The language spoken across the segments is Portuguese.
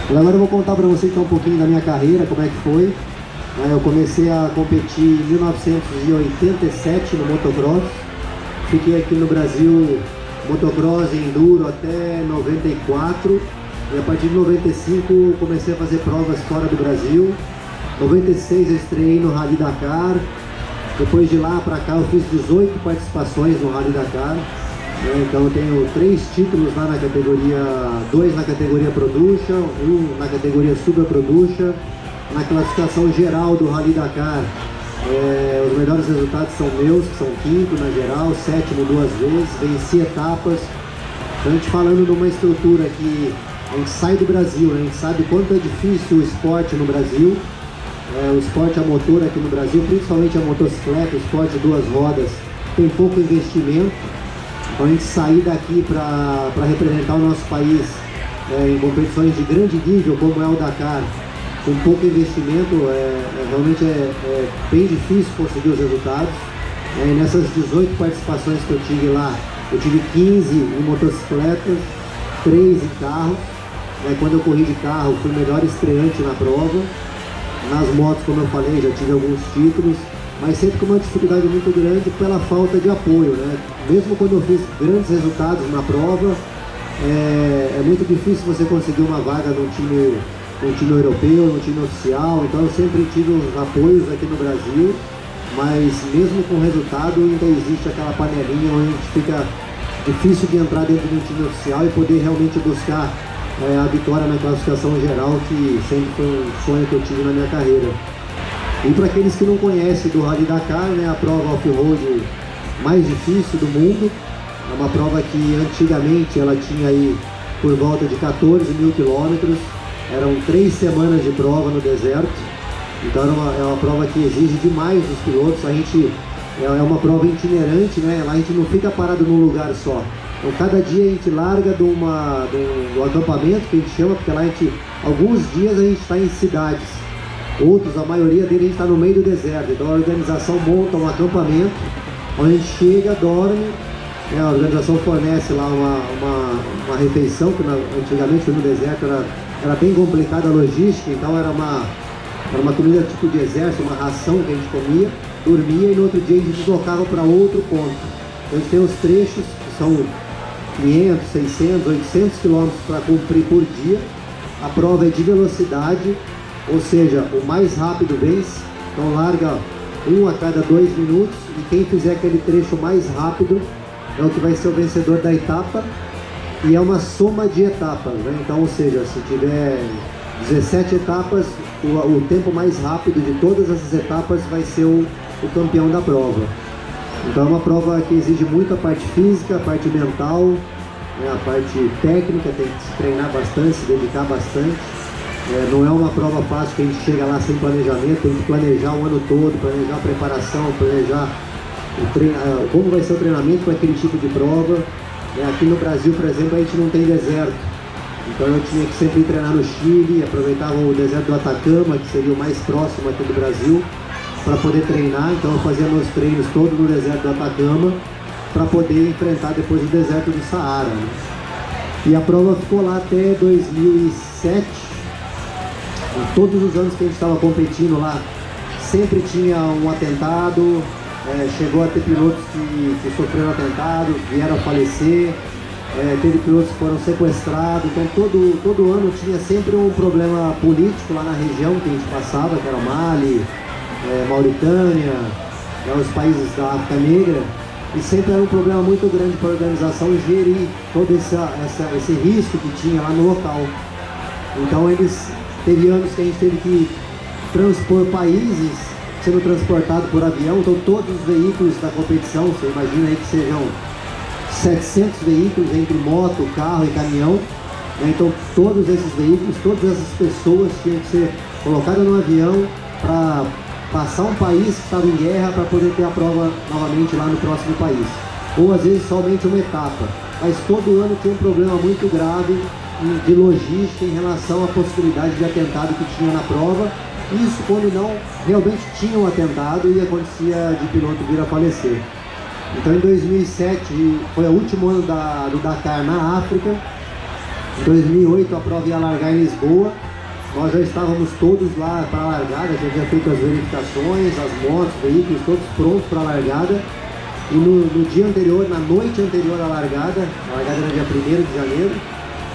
Mas agora eu vou contar para você então um pouquinho da minha carreira, como é que foi. Eu comecei a competir em 1987 no motocross. Fiquei aqui no Brasil motocross e enduro até 94. E a partir de 95 comecei a fazer provas fora do Brasil. 96 eu estreiei no Rally Dakar. Depois de lá para cá eu fiz 18 participações no Rally Dakar. Então eu tenho 3 títulos lá na categoria, 2 na categoria Production, 1 na categoria Super Production. Na classificação geral do Rally Dakar, os melhores resultados são meus, que são 5º na geral, 7º 2 vezes, venci etapas. Então a gente falando de uma estrutura que a gente sai do Brasil, né? A gente sabe quanto é difícil o esporte no Brasil, o esporte a motor aqui no Brasil, principalmente a motocicleta, o esporte de 2 rodas, tem pouco investimento. Então a gente sair daqui para representar o nosso país em competições de grande nível, como é o Dakar, com pouco investimento, realmente é bem difícil conseguir os resultados. Nessas 18 participações que eu tive lá, eu tive 15 em motocicletas, 3 em carros. Quando eu corri de carro, fui o melhor estreante na prova. Nas motos, como eu falei, já tive alguns títulos, mas sempre com uma dificuldade muito grande pela falta de apoio, né? Mesmo quando eu fiz grandes resultados na prova, é muito difícil você conseguir uma vaga num time europeu, no time oficial. Então eu sempre tive os apoios aqui no Brasil, mas mesmo com o resultado ainda existe aquela panelinha onde fica difícil de entrar dentro de um time oficial e poder realmente buscar a vitória na classificação geral, que sempre foi um sonho que eu tive na minha carreira. E para aqueles que não conhecem do Rally Dakar, né, a prova off-road mais difícil do mundo, é uma prova que antigamente ela tinha aí por volta de 14 mil quilômetros. Eram 3 semanas de prova no deserto, então é uma prova que exige demais dos pilotos. A gente é uma prova itinerante, né? Lá a gente não fica parado num lugar só. Então cada dia a gente larga do acampamento, que a gente chama, porque lá alguns dias a gente está em cidades, outros, a maioria deles a gente está no meio do deserto. Então a organização monta um acampamento, onde a gente chega, dorme, a organização fornece lá uma refeição, que antigamente no deserto era bem complicada a logística, então era uma comida tipo de exército, uma ração que a gente comia, dormia e no outro dia a gente deslocava para outro ponto. Então a gente tem os trechos que são 500, 600, 800 quilômetros para cumprir por dia. A prova é de velocidade, ou seja, o mais rápido vence, então larga 1 a cada 2 minutos e quem fizer aquele trecho mais rápido é o que vai ser o vencedor da etapa. E é uma soma de etapas, né? Então, ou seja, se tiver 17 etapas, o tempo mais rápido de todas essas etapas vai ser o campeão da prova. Então é uma prova que exige muito a parte física, a parte mental, né? A parte técnica, tem que se treinar bastante, se dedicar bastante. Não é uma prova fácil que a gente chega lá sem planejamento, tem que planejar o ano todo, planejar a preparação, planejar como vai ser o treinamento para aquele tipo de prova. Aqui no Brasil, por exemplo, a gente não tem deserto, então eu tinha que sempre treinar no Chile, aproveitava o deserto do Atacama, que seria o mais próximo aqui do Brasil, para poder treinar. Então eu fazia meus treinos todos no deserto do Atacama, para poder enfrentar depois o deserto do Saara, né? E a prova ficou lá até 2007, e todos os anos que a gente estava competindo lá, sempre tinha um atentado. Chegou a ter pilotos que sofreram atentado, vieram a falecer, teve pilotos que foram sequestrados. Então todo ano tinha sempre um problema político lá na região que a gente passava, que era o Mali, Mauritânia, os países da África Negra, e sempre era um problema muito grande para a organização gerir todo esse risco que tinha lá no local. Então teve anos que a gente teve que transpor países sendo transportado por avião. Então todos os veículos da competição, você imagina aí que sejam 700 veículos entre moto, carro e caminhão, né? Então todos esses veículos, todas essas pessoas tinham que ser colocadas no avião para passar um país que estava em guerra para poder ter a prova novamente lá no próximo país, ou às vezes somente uma etapa. Mas todo ano tinha um problema muito grave de logística em relação à possibilidade de atentado que tinha na prova. Isso quando não realmente tinha um atentado e acontecia de piloto vir a falecer. Então em 2007 foi o último ano do Dakar na África. Em 2008 a prova ia largar em Lisboa. Nós já estávamos todos lá para a largada, já tinha feito as verificações, as motos, veículos, todos prontos para a largada. E no dia anterior, na noite anterior à largada era dia 1º de janeiro,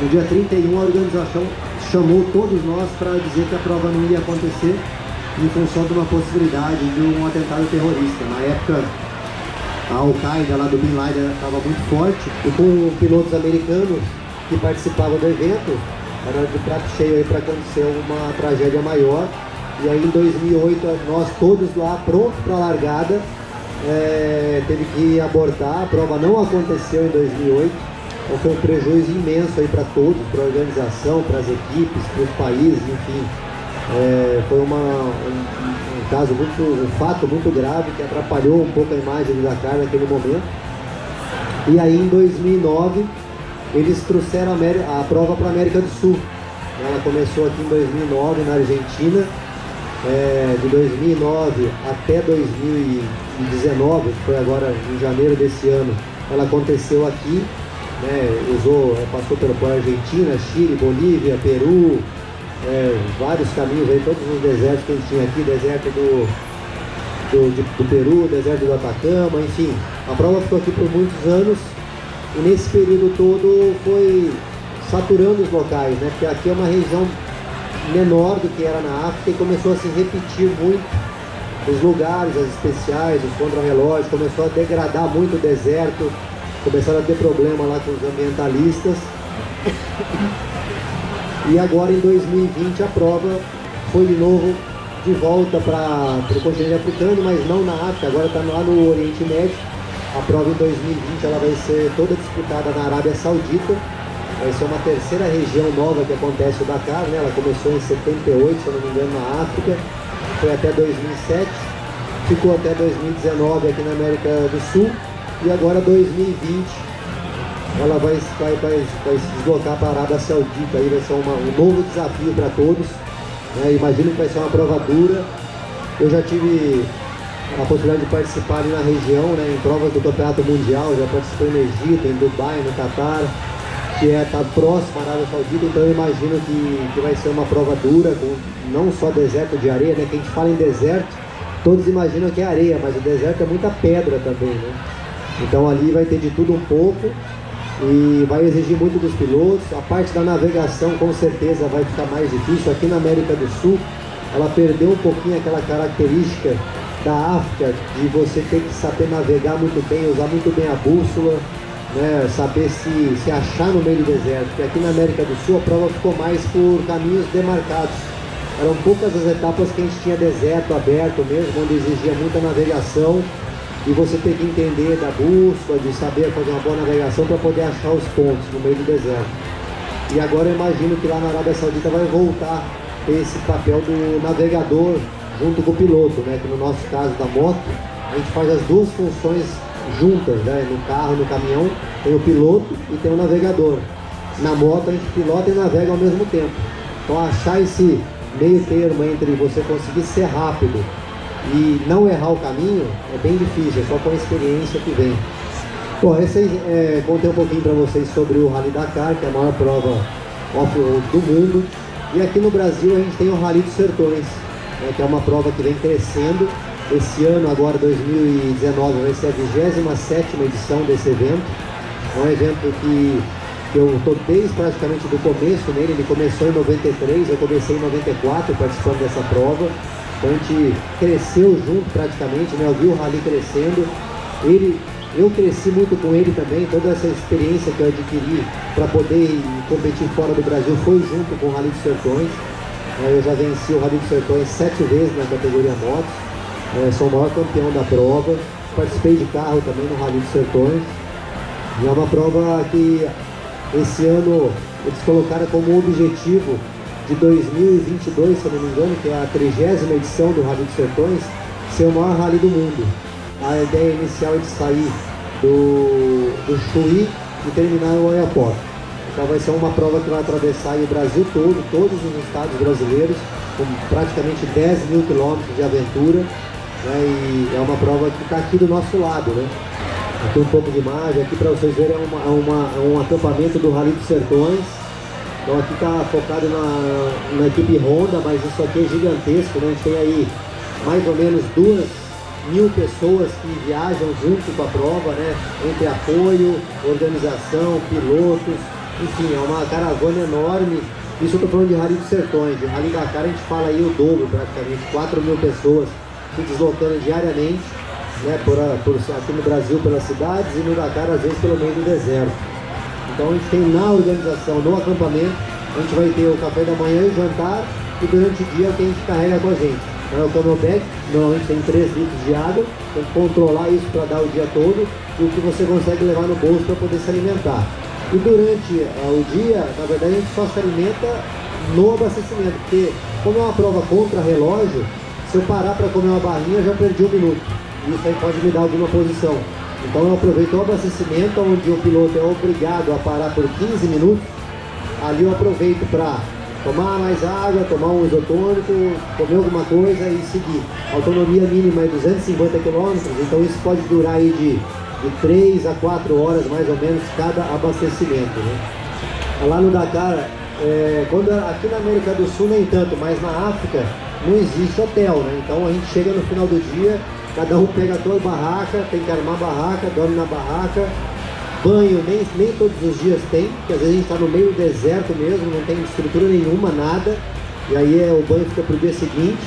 no dia 31 a organização chamou todos nós para dizer que a prova não ia acontecer em função de uma possibilidade de um atentado terrorista. Na época, a Al-Qaeda lá do Bin Laden estava muito forte, e com pilotos americanos que participavam do evento, era de prato cheio aí para acontecer uma tragédia maior. E aí em 2008, nós todos lá prontos para a largada, teve que abortar, a prova não aconteceu em 2008, então foi um prejuízo imenso aí para todos, para a organização, para as equipes, para os países, enfim. Foi um caso um fato muito grave que atrapalhou um pouco a imagem do Dakar naquele momento. E aí em 2009 eles trouxeram a prova para a América do Sul. Ela começou aqui em 2009 na Argentina. De 2009 até 2019, que foi agora em janeiro desse ano, ela aconteceu aqui, passou por Argentina, Chile, Bolívia, Peru, vários caminhos aí, todos os desertos que a gente tinha aqui, deserto do Peru, deserto do Atacama, enfim. A prova ficou aqui por muitos anos e nesse período todo foi saturando os locais, né? Porque aqui é uma região menor do que era na África e começou a se repetir muito os lugares, as especiais, os contrarrelógios, começou a degradar muito o deserto, começaram a ter problema lá com os ambientalistas. E agora em 2020 a prova foi de novo de volta para o continente africano, mas não na África, agora está lá no Oriente Médio. A prova em 2020 ela vai ser toda disputada na Arábia Saudita. Vai ser uma terceira região nova que acontece o Dakar, né? Ela começou em 78, se eu não me engano, na África, foi até 2007, ficou até 2019 aqui na América do Sul, e agora 2020 ela vai se deslocar para a Arábia Saudita. Aí vai ser um novo desafio para todos, né? Imagino que vai ser uma prova dura. Eu já tive a possibilidade de participar ali na região, né, em provas do Campeonato Mundial, já participei no Egito, em Dubai, no Catar, que está próximo à Arábia Saudita, então eu imagino que vai ser uma prova dura, com não só deserto de areia, né? Que a gente fala em deserto, todos imaginam que é areia, mas o deserto é muita pedra também, né? Então ali vai ter de tudo um pouco e vai exigir muito dos pilotos. A parte da navegação com certeza vai ficar mais difícil. Aqui na América do Sul, ela perdeu um pouquinho aquela característica da África, de você ter que saber navegar muito bem, usar muito bem a bússola, né, saber se achar no meio do deserto, porque aqui na América do Sul a prova ficou mais por caminhos demarcados. Eram poucas as etapas que a gente tinha deserto aberto mesmo, onde exigia muita navegação e você tem que entender da bússola, de saber fazer uma boa navegação para poder achar os pontos no meio do deserto. E agora eu imagino que lá na Arábia Saudita vai voltar esse papel do navegador junto com o piloto, né, que no nosso caso da moto, a gente faz as duas funções juntas, né? No carro, no caminhão, tem o piloto e tem o navegador. Na moto a gente pilota e navega ao mesmo tempo. Então achar esse meio termo entre você conseguir ser rápido e não errar o caminho é bem difícil, é só com a experiência que vem. Bom, contei um pouquinho para vocês sobre o Rally Dakar, que é a maior prova off-road do mundo. E aqui no Brasil a gente tem o Rally dos Sertões, né, que é uma prova que vem crescendo. Esse ano, agora 2019, vai ser a 27ª edição desse evento. É um evento que eu estou desde praticamente do começo nele. Ele começou em 93, eu comecei em 94 participando dessa prova. Então a gente cresceu junto praticamente, né? Eu vi o rally crescendo. Eu cresci muito com ele também. Toda essa experiência que eu adquiri para poder competir fora do Brasil foi junto com o Rally dos Sertões. Eu já venci o Rally dos Sertões 7 vezes na categoria motos. Sou o maior campeão da prova, participei de carro também no Rally dos Sertões. E é uma prova que esse ano eles colocaram como objetivo de 2022, se eu não me engano, que é a 30ª edição do Rally dos Sertões, ser o maior rally do mundo. A ideia inicial é de sair do Chuí e terminar no Oiapoque. Então vai ser uma prova que vai atravessar o Brasil todo, todos os estados brasileiros, com praticamente 10 mil quilômetros de aventura. E é uma prova que está aqui do nosso lado, né? Aqui um pouco de imagem, aqui para vocês verem é um acampamento do Rally dos Sertões. Então aqui está focado na equipe Honda, mas isso aqui é gigantesco, né? A gente tem aí mais ou menos 2.000 pessoas que viajam junto com a prova, né? Entre apoio, organização, pilotos, enfim, é uma caravana enorme. Isso eu estou falando de Rally dos Sertões. De Rally Dakar a gente fala aí o dobro praticamente, 4.000 pessoas se deslocando diariamente, né? Aqui no Brasil pelas cidades e no Dakar às vezes pelo meio do deserto. Então a gente tem na organização, no acampamento, a gente vai ter o café da manhã e o jantar, e durante o dia é o que a gente carrega com a gente. Então é o camelback, normalmente tem 3 litros de água, tem que controlar isso para dar o dia todo, e o que você consegue levar no bolso para poder se alimentar. E durante o dia, na verdade, a gente só se alimenta no abastecimento, porque como é uma prova contra relógio, se eu parar para comer uma barrinha, eu já perdi 1 minuto. E isso aí pode me dar alguma posição. Então eu aproveito o abastecimento, onde o piloto é obrigado a parar por 15 minutos. Ali eu aproveito para tomar mais água, tomar um isotônico, comer alguma coisa e seguir. A autonomia mínima é 250 km, então isso pode durar aí de 3 a 4 horas mais ou menos cada abastecimento, né? Lá no Dakar, aqui na América do Sul nem tanto, mas na África não existe hotel, né? Então a gente chega no final do dia, cada um pega a sua barraca, tem que armar a barraca, dorme na barraca. Banho nem todos os dias tem, porque às vezes a gente está no meio do deserto mesmo, não tem estrutura nenhuma, nada. E aí o banho fica para o dia seguinte.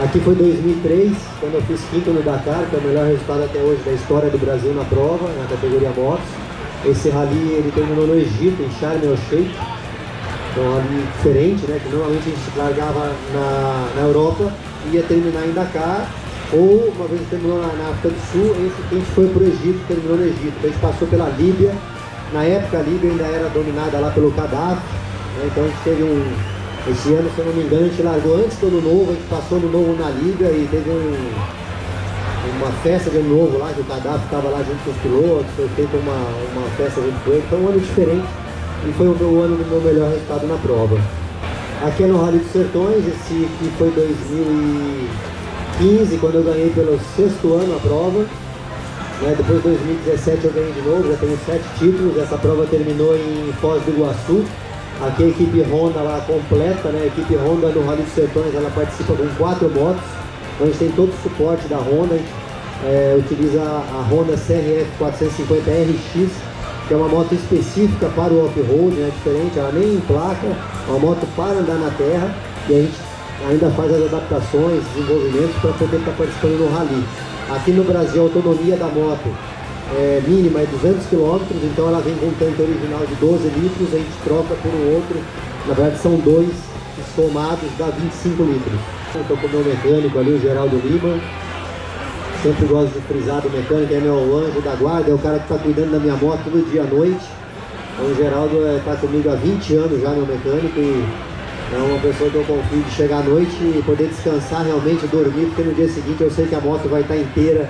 Aqui foi 2003, quando eu fiz quinto no Dakar, que é o melhor resultado até hoje da história do Brasil na prova, na categoria motos. Esse rally ele terminou no Egito, em Sharm el-Sheikh. Então um rally diferente, né? Que normalmente a gente largava na Europa e ia terminar em Dakar. Ou uma vez terminou na África do Sul, a gente foi para o Egito, terminou no Egito. Então a gente passou pela Líbia. Na época a Líbia ainda era dominada lá pelo Gaddafi, né? Então a gente teve esse ano, se eu não me engano, a gente largou antes do Ano Novo, a gente passou no Novo na Líbia e teve uma festa de Ano Novo lá, que o Gaddafi estava lá junto com os pilotos, foi feita uma festa junto com ele. Então um ano diferente e foi o meu ano do meu melhor resultado na prova. Aqui é no Rally dos Sertões, esse aqui foi 2015, quando eu ganhei pelo 6º ano a prova, né? Depois de 2017 eu ganhei de novo, já tenho 7 títulos. Essa prova terminou em Foz do Iguaçu. Aqui a equipe Honda lá completa, né? A equipe Honda no Rally dos Sertões, ela participa com 4 motos, então a gente tem todo o suporte da Honda. Utiliza a Honda CRF 450 RX, que é uma moto específica para o off-road, né? Diferente, ela nem emplaca, é uma moto para andar na terra, e a gente ainda faz as adaptações, desenvolvimentos para poder estar participando no rally. Aqui no Brasil a autonomia da moto mínima é 200 km, então ela vem com um tanque original de 12 litros, a gente troca por um outro, na verdade são 2 somados, dá 25 litros. Estou com o meu mecânico ali, o Geraldo Lima, sempre gosto de frisar do mecânico, é meu anjo da guarda, é o cara que está cuidando da minha moto todo dia à noite. Então o Geraldo está comigo há 20 anos já, meu mecânico, e é uma pessoa que eu confio de chegar à noite e poder descansar realmente, dormir, porque no dia seguinte eu sei que a moto vai estar inteira,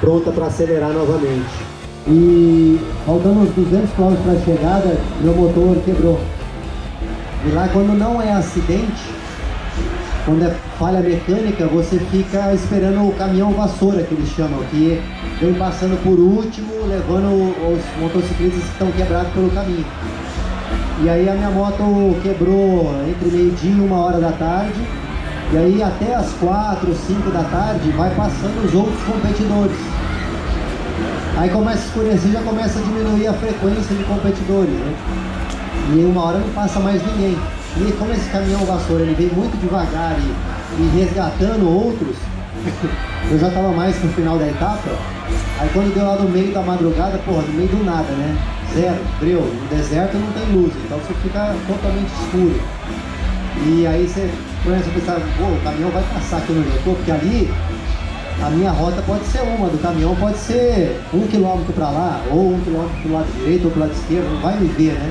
pronta para acelerar novamente. E faltando uns 200 km para a chegada, meu motor quebrou. E lá, quando não é acidente, quando é falha mecânica, você fica esperando o caminhão vassoura, que eles chamam, que vem passando por último, levando os motociclistas que estão quebrados pelo caminho. E aí a minha moto quebrou entre meio-dia e 1h da tarde. E aí até as 4, 5 da tarde vai passando os outros competidores. Aí começa a escurecer, já começa a diminuir a frequência de competidores, né? E em 1h não passa mais ninguém. E como esse caminhão vassoura ele vem muito devagar e resgatando outros, eu já estava mais no final da etapa. Aí quando deu lá no meio da madrugada, porra, no meio do nada, né? Zero, breu, no deserto não tem luz, então você fica totalmente escuro. E aí você começa a pensar, pô, o caminhão vai passar aqui onde eu tô, porque ali a minha rota pode ser uma, do caminhão pode ser 1 km para lá, ou 1 km pro lado direito ou pro lado esquerdo, não vai me ver, né?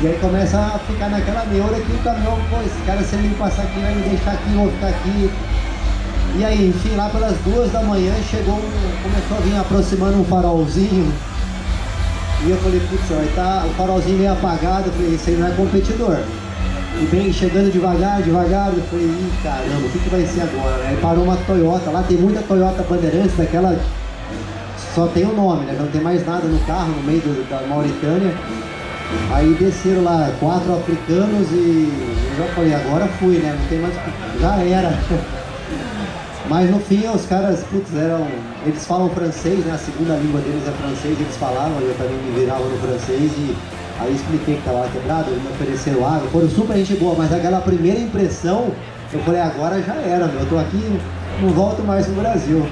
E aí começa a ficar naquela neura que o caminhão, pô, esse cara, se ele passar aqui, vai me deixar aqui, eu vou ficar aqui. E aí, enfim, lá pelas 2 da manhã começou a vir aproximando um farolzinho. E eu falei, putz, o farolzinho meio apagado, eu falei, esse aí não é competidor. E vem chegando devagar, eu falei, ih, caramba, o que vai ser agora? Aí parou uma Toyota, lá tem muita Toyota Bandeirantes, daquela, só tem o nome, né? Não tem mais nada no carro, no meio da Mauritânia. Aí desceram lá 4 africanos e eu já falei, agora fui, né? Não tem mais. Já era. Mas no fim os caras, putz, eles falam francês, né? A segunda língua deles é francês, eles falavam, eu também me virava no francês e aí expliquei que estava quebrado, eles me ofereceram água, foram super gente boa, mas aquela primeira impressão, eu falei, agora já era, meu, eu tô aqui, não volto mais pro Brasil.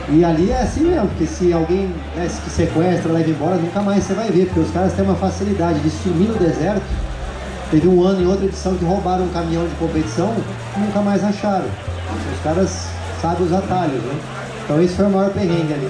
E ali é assim mesmo, porque se alguém, né, que sequestra, leva embora, nunca mais você vai ver, porque os caras têm uma facilidade de sumir no deserto. Teve um ano em outra edição que roubaram um caminhão de competição e nunca mais acharam. Os caras sabem os atalhos, né? Então esse foi o maior perrengue ali.